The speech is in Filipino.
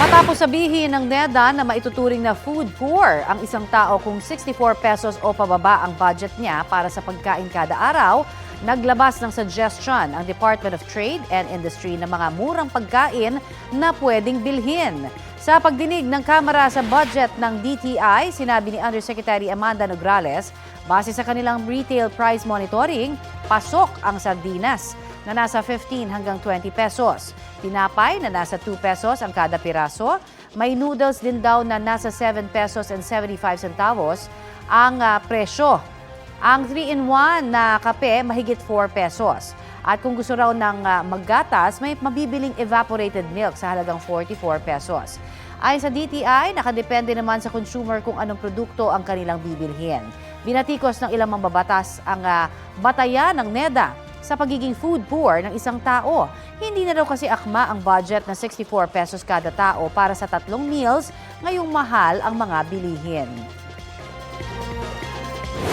Matapos sabihin ng NEDA na maituturing na food poor ang isang tao kung 64 pesos o pababa ang budget niya para sa pagkain kada araw, naglabas ng suggestion ang Department of Trade and Industry ng mga murang pagkain na pwedeng bilhin. Sa pagdinig ng Kamara sa budget ng DTI, sinabi ni Undersecretary Amanda Nograles, base sa kanilang retail price monitoring, pasok ang sardinas na nasa 15 hanggang 20 pesos. Tinapay na nasa 2 pesos ang kada piraso. May noodles din daw na nasa 7 pesos and 75 centavos ang presyo. Ang 3-in-1 na kape mahigit 4 pesos. At kung gusto raw ng maggatas, may mabibiling evaporated milk sa halagang 44 pesos. Ayon sa DTI, nakadepende naman sa consumer kung anong produkto ang kanilang bibilhin. Binatikos ng ilang mambabatas ang batayan ng NEDA sa pagiging food poor ng isang tao. Hindi na raw kasi akma ang budget na 64 pesos kada tao para sa 3 meals, ngayong mahal ang mga bilihin.